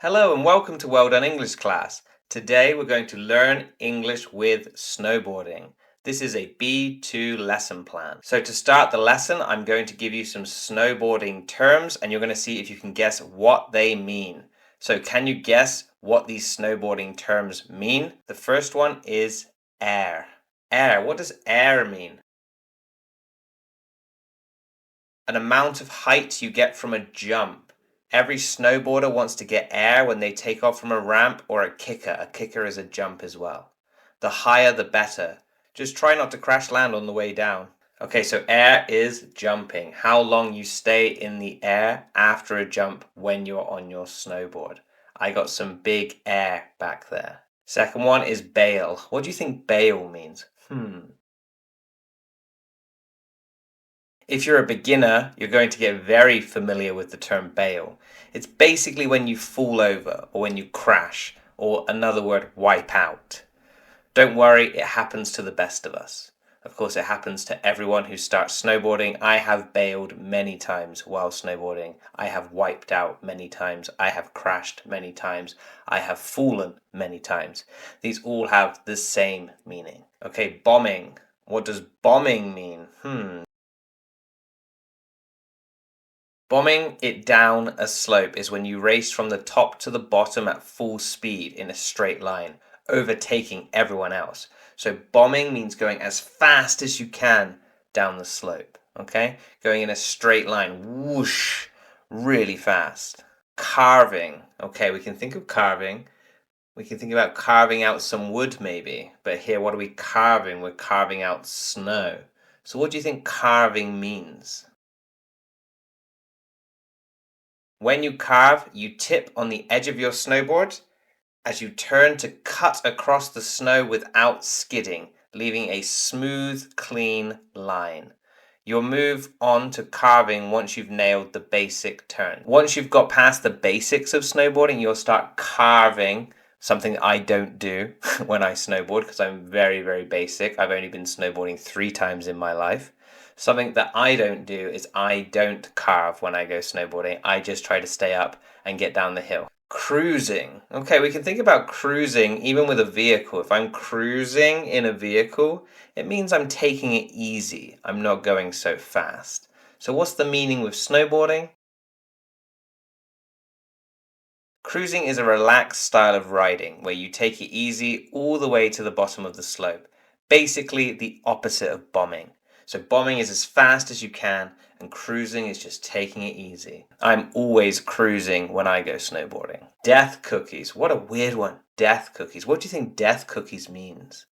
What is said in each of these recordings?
Hello and welcome to Well Done English class. Today we're going to learn English with snowboarding. This is a B2 lesson plan. So to start the lesson, I'm going to give you some snowboarding terms and you're going to see if you can guess what they mean. So can you guess what these snowboarding terms mean? The first one is air. Air. What does air mean? An amount of height you get from a jump. Every snowboarder wants to get air when they take off from a ramp or a kicker. A kicker is a jump as well. The higher the better. Just try not to crash land on the way down. Okay, so air is jumping. How long you stay in the air after a jump when you're on your snowboard. I got some big air back there. Second one is bail. What do you think bail means? If you're a beginner, you're going to get very familiar with the term bail. It's basically when you fall over or when you crash, or another word, wipe out. Don't worry, it happens to the best of us. Of course, it happens to everyone who starts snowboarding. I have bailed many times while snowboarding. I have wiped out many times. I have crashed many times. I have fallen many times. These all have the same meaning. Okay, bombing. What does bombing mean? Bombing it down a slope is when you race from the top to the bottom at full speed in a straight line, overtaking everyone else. So bombing means going as fast as you can down the slope, okay? Going in a straight line, whoosh, really fast. Carving, okay, we can think of carving. We can think about carving out some wood maybe, but here what are we carving? We're carving out snow. So what do you think carving means? When you carve, you tip on the edge of your snowboard as you turn to cut across the snow without skidding, leaving a smooth, clean line. You'll move on to carving once you've nailed the basic turn. Once you've got past the basics of snowboarding, you'll start carving, something I don't do when I snowboard because I'm very, very basic. I've only been snowboarding 3 times in my life. Something that I don't do is I don't carve when I go snowboarding. I just try to stay up and get down the hill. Cruising. Okay, we can think about cruising even with a vehicle. If I'm cruising in a vehicle, it means I'm taking it easy. I'm not going so fast. So what's the meaning with snowboarding? Cruising is a relaxed style of riding where you take it easy all the way to the bottom of the slope. Basically the opposite of bombing. So bombing is as fast as you can and cruising is just taking it easy. I'm always cruising when I go snowboarding. Death cookies. What a weird one. Death cookies. What do you think death cookies means?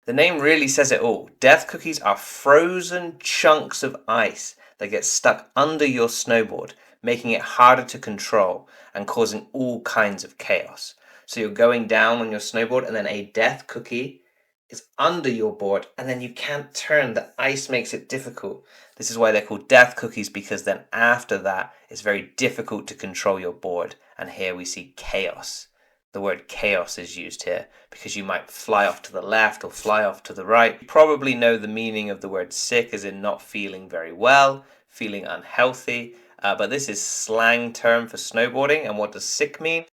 The name really says it all. Death cookies are frozen chunks of ice that get stuck under your snowboard, making it harder to control and causing all kinds of chaos. So you're going down on your snowboard and then a death cookie is under your board and then you can't turn. The ice makes it difficult. This is why they're called death cookies, because then after that it's very difficult to control your board. And here we see chaos. The word chaos is used here because you might fly off to the left or fly off to the right. You probably know the meaning of the word sick as in not feeling very well, feeling unhealthy. But this is slang term for snowboarding. And what does sick mean?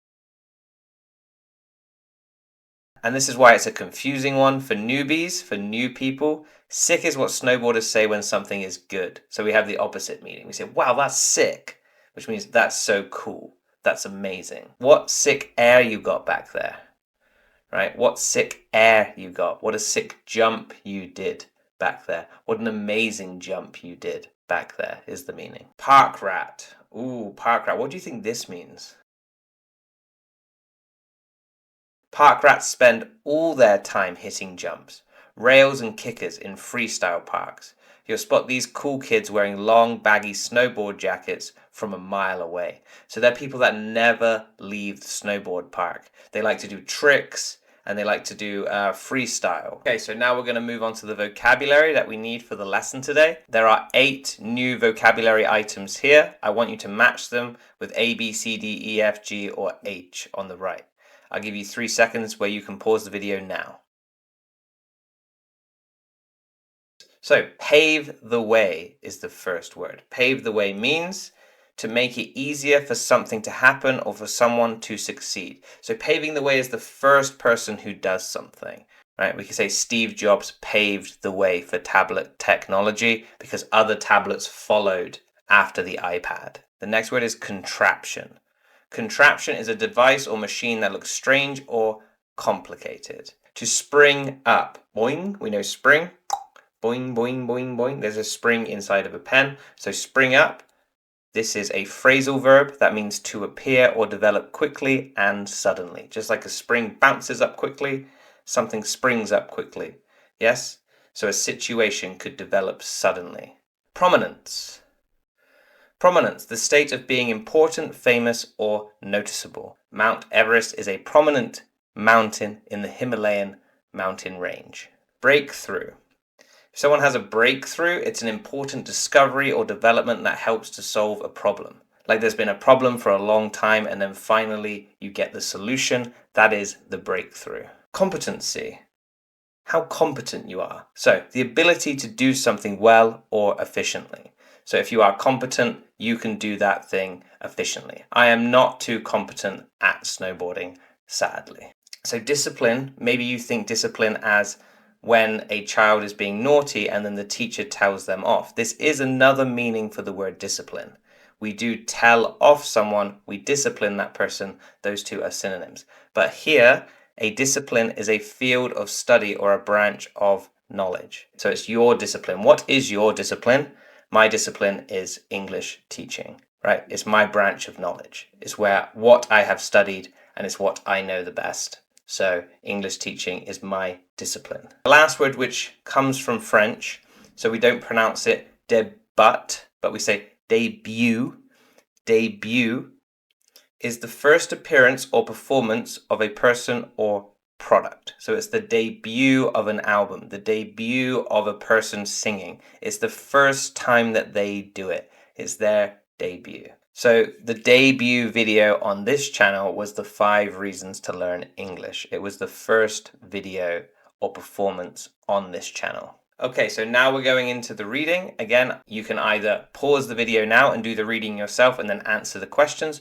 And this is why it's a confusing one for newbies, for new people. Sick is what snowboarders say when something is good. So we have the opposite meaning. We say, wow, that's sick, which means that's so cool. That's amazing. What sick air you got back there, right? What sick air you got. What a sick jump you did back there. What an amazing jump you did back there is the meaning. Park rat. Ooh, park rat. What do you think this means? Park rats spend all their time hitting jumps, rails and kickers in freestyle parks. You'll spot these cool kids wearing long, baggy snowboard jackets from a mile away. So they're people that never leave the snowboard park. They like to do tricks and they like to do freestyle. Okay, so now we're going to move on to the vocabulary that we need for the lesson today. There are 8 new vocabulary items here. I want you to match them with A, B, C, D, E, F, G, or H on the right. I'll give you 3 seconds where you can pause the video now. So, pave the way is the first word. Pave the way means to make it easier for something to happen or for someone to succeed. So paving the way is the first person who does something, right? We could say Steve Jobs paved the way for tablet technology because other tablets followed after the iPad. The next word is contraption. Contraption is a device or machine that looks strange or complicated. To spring up. Boing, we know spring. Boing, boing, boing, boing. There's a spring inside of a pen. So spring up. This is a phrasal verb that means to appear or develop quickly and suddenly. Just like a spring bounces up quickly, something springs up quickly. Yes? So a situation could develop suddenly. Prominence. Prominence, the state of being important, famous, or noticeable. Mount Everest is a prominent mountain in the Himalayan mountain range. Breakthrough. If someone has a breakthrough, it's an important discovery or development that helps to solve a problem. Like there's been a problem for a long time and then finally you get the solution. That is the breakthrough. Competency. How competent you are. So the ability to do something well or efficiently. So if you are competent, you can do that thing efficiently. I am not too competent at snowboarding, sadly. So discipline, maybe you think discipline as when a child is being naughty and then the teacher tells them off. This is another meaning for the word discipline. We do tell off someone, we discipline that person. Those two are synonyms. But here, a discipline is a field of study or a branch of knowledge. So it's your discipline. What is your discipline? My discipline is English teaching, right? It's my branch of knowledge. It's what I have studied and it's what I know the best. So English teaching is my discipline. The last word, which comes from French, so we don't pronounce it debut, but we say debut. Debut is the first appearance or performance of a person or product. So it's the debut of an album, the debut of a person singing. It's the first time that they do it. It's their debut. So the debut video on this channel was the 5 reasons to learn English. It was the first video or performance on this channel. Okay, so now we're going into the reading. Again, you can either pause the video now and do the reading yourself and then answer the questions,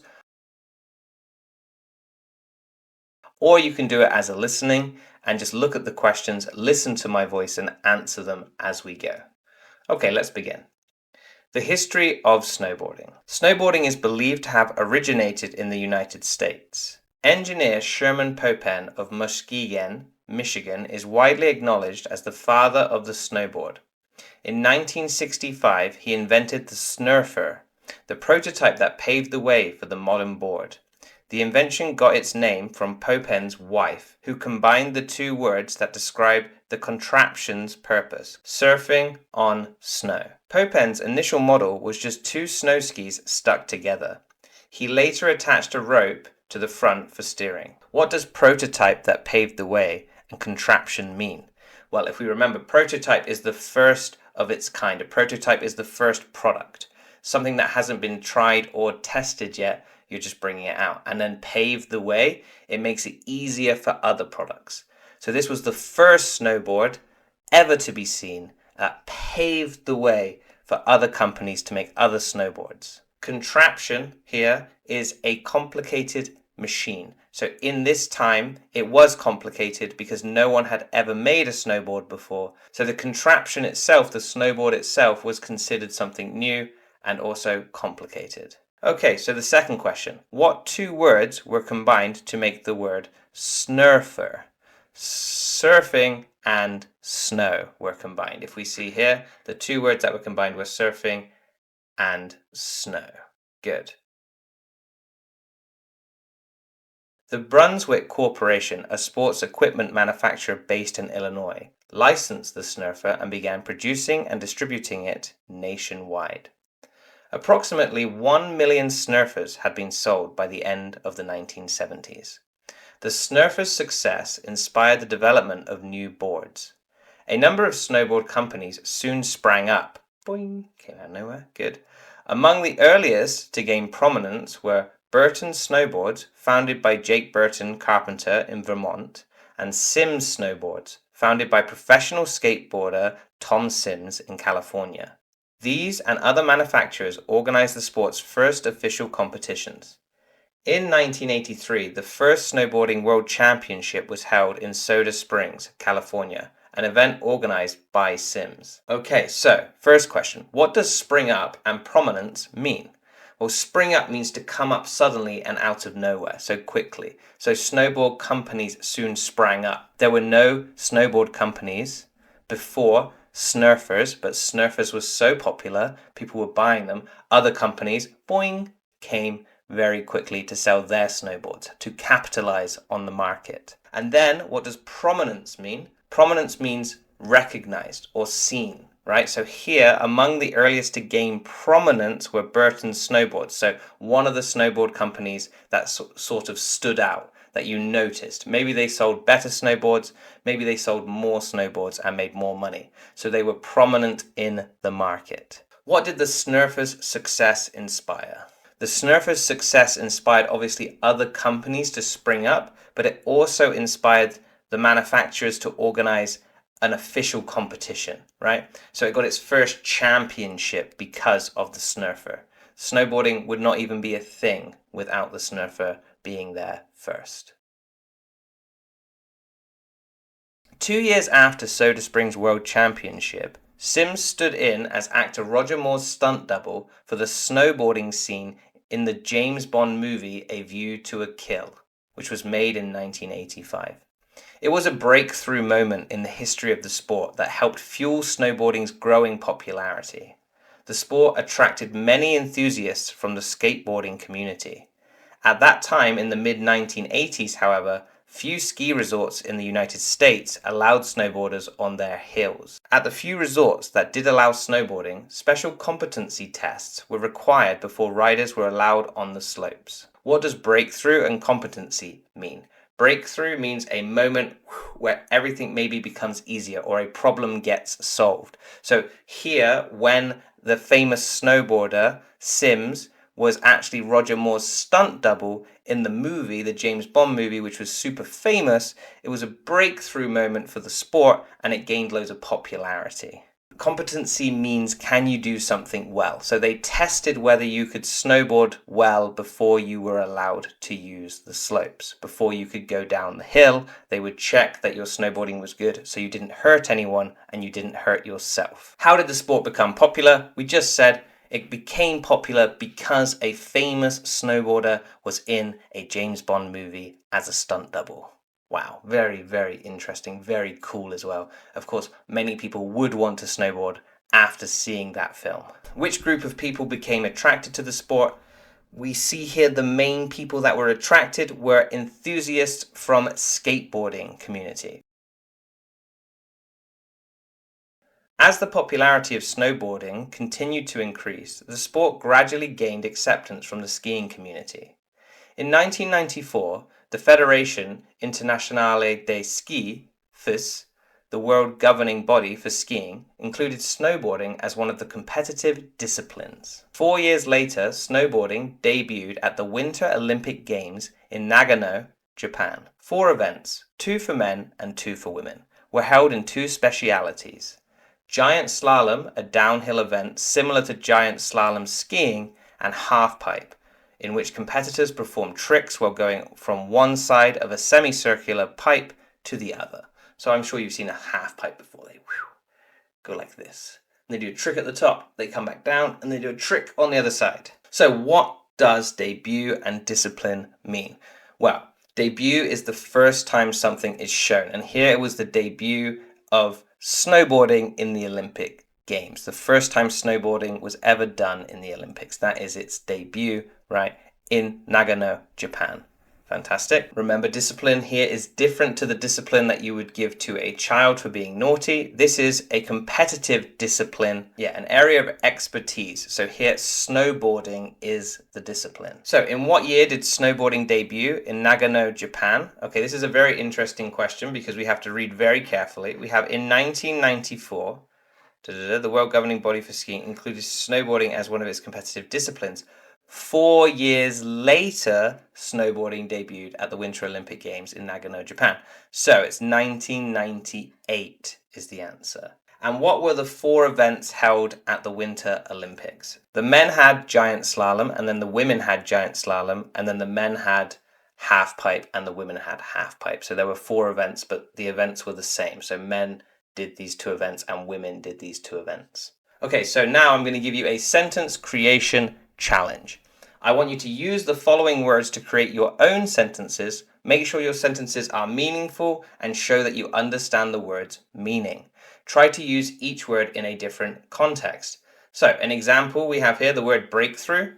or you can do it as a listening and just look at the questions, listen to my voice and answer them as we go. Okay, let's begin. The history of snowboarding. Snowboarding is believed to have originated in the United States. Engineer Sherman Popen of Muskegon, Michigan, is widely acknowledged as the father of the snowboard. In 1965, he invented the Snurfer, the prototype that paved the way for the modern board. The invention got its name from Popen's wife, who combined the two words that describe the contraption's purpose, surfing on snow. Popen's initial model was just 2 snow skis stuck together. He later attached a rope to the front for steering. What does prototype that paved the way and contraption mean? Well, if we remember, prototype is the first of its kind. A prototype is the first product, something that hasn't been tried or tested yet. You're just bringing it out. And then pave the way, it makes it easier for other products. So this was the first snowboard ever to be seen that paved the way for other companies to make other snowboards. Contraption here is a complicated machine. So in this time, it was complicated because no one had ever made a snowboard before. So the contraption itself, the snowboard itself, was considered something new and also complicated. Okay, so the second question. What 2 words were combined to make the word Snurfer? Surfing and snow were combined. If we see here, the 2 words that were combined were surfing and snow. Good. The Brunswick Corporation, a sports equipment manufacturer based in Illinois, licensed the Snurfer and began producing and distributing it nationwide. Approximately 1 million Snurfers had been sold by the end of the 1970s. The Snurfer's success inspired the development of new boards. A number of snowboard companies soon sprang up. Boing, came out of nowhere, good. Among the earliest to gain prominence were Burton Snowboards, founded by Jake Burton Carpenter in Vermont, and Sims Snowboards, founded by professional skateboarder Tom Sims in California. These and other manufacturers organized the sport's first official competitions. In 1983, the first Snowboarding World Championship was held in Soda Springs, California, an event organized by Sims. Okay, so first question, what does spring up and prominence mean? Well, spring up means to come up suddenly and out of nowhere, so quickly. So snowboard companies soon sprang up. There were no snowboard companies before Snurfers, but Snurfers was so popular, people were buying them. Other companies, boing, came very quickly to sell their snowboards, to capitalize on the market. And then what does prominence mean? Prominence means recognized or seen, right? So here, among the earliest to gain prominence were Burton Snowboards. So one of the snowboard companies that sort of stood out, that you noticed. Maybe they sold better snowboards, maybe they sold more snowboards and made more money. So they were prominent in the market. What did the Snurfers' success inspire? The Snurfers' success inspired obviously other companies to spring up, but it also inspired the manufacturers to organize an official competition, right? So it got its first championship because of the Snurfer. Snowboarding would not even be a thing without the Snurfer being there first. 2 years after Soda Springs World Championship, Sims stood in as actor Roger Moore's stunt double for the snowboarding scene in the James Bond movie A View to a Kill, which was made in 1985. It was a breakthrough moment in the history of the sport that helped fuel snowboarding's growing popularity. The sport attracted many enthusiasts from the skateboarding community. At that time, in the mid-1980s, however, few ski resorts in the United States allowed snowboarders on their hills. At the few resorts that did allow snowboarding, special competency tests were required before riders were allowed on the slopes. What does breakthrough and competency mean? Breakthrough means a moment where everything maybe becomes easier or a problem gets solved. So here, when the famous snowboarder Sims was actually Roger Moore's stunt double in the movie, the James Bond movie, which was super famous, it was a breakthrough moment for the sport and it gained loads of popularity. Competency means can you do something well? So they tested whether you could snowboard well before you were allowed to use the slopes. Before you could go down the hill, they would check that your snowboarding was good so you didn't hurt anyone and you didn't hurt yourself. How did the sport become popular? We just said it became popular because a famous snowboarder was in a James Bond movie as a stunt double. Wow, very, very interesting, very cool as well. Of course, many people would want to snowboard after seeing that film. Which group of people became attracted to the sport? We see here the main people that were attracted were enthusiasts from skateboarding community. As the popularity of snowboarding continued to increase, the sport gradually gained acceptance from the skiing community. In 1994, the Fédération Internationale de Ski, FIS, the world governing body for skiing, included snowboarding as one of the competitive disciplines. 4 years later, snowboarding debuted at the Winter Olympic Games in Nagano, Japan. 4 events, 2 for men and 2 for women, were held in 2 specialities. Giant slalom, a downhill event similar to giant slalom skiing, and halfpipe, in which competitors perform tricks while going from one side of a semicircular pipe to the other. So I'm sure you've seen a half pipe before. They go like this. And they do a trick at the top, they come back down, and they do a trick on the other side. So what does debut and discipline mean? Well, debut is the first time something is shown. And here it was the debut of snowboarding in the Olympic Games. The first time snowboarding was ever done in the Olympics. That is its debut, right, in Nagano, Japan. Fantastic. Remember, discipline here is different to the discipline that you would give to a child for being naughty. This is a competitive discipline, an area of expertise. So here, snowboarding is the discipline. So in what year did snowboarding debut in Nagano, Japan? Okay, this is a very interesting question because we have to read very carefully. We have in 1994, the world governing body for skiing included snowboarding as one of its competitive disciplines. 4 years later, snowboarding debuted at the Winter Olympic Games in Nagano, Japan. So it's 1998 is the answer. And what were the 4 events held at the Winter Olympics? The men had giant slalom, and then the women had giant slalom, and then the men had half pipe and the women had half pipe. So there were 4 events, but the events were the same. So men did these 2 events and women did these 2 events. Okay, so now I'm going to give you a sentence creation challenge. I want you to use the following words to create your own sentences. Make sure your sentences are meaningful and show that you understand the word's meaning. Try to use each word in a different context. So, an example we have here, the word breakthrough.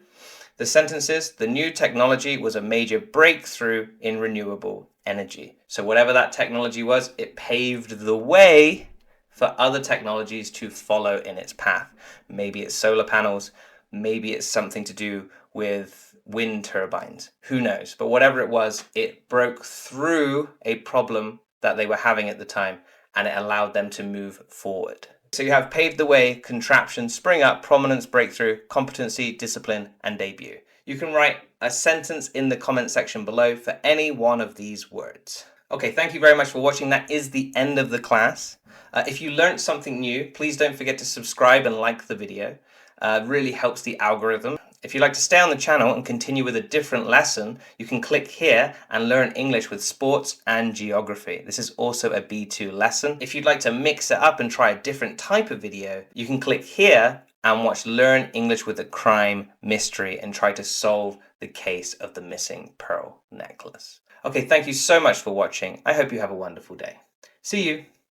The sentence is, the new technology was a major breakthrough in renewable energy. So whatever that technology was, it paved the way for other technologies to follow in its path. Maybe it's solar panels, maybe it's something to do with wind turbines, who knows? But whatever it was, it broke through a problem that they were having at the time, and it allowed them to move forward. So you have paved the way, contraption, spring up, prominence, breakthrough, competency, discipline, and debut. You can write a sentence in the comment section below for any one of these words. Okay, thank you very much for watching. That is the end of the class. If you learned something new, please don't forget to subscribe and like the video. Really helps the algorithm. If you'd like to stay on the channel and continue with a different lesson, you can click here and learn English with sports and geography. This is also a B2 lesson. If you'd like to mix it up and try a different type of video, you can click here and watch Learn English with a Crime Mystery and try to solve the case of the missing pearl necklace. Okay, thank you so much for watching. I hope you have a wonderful day. See you.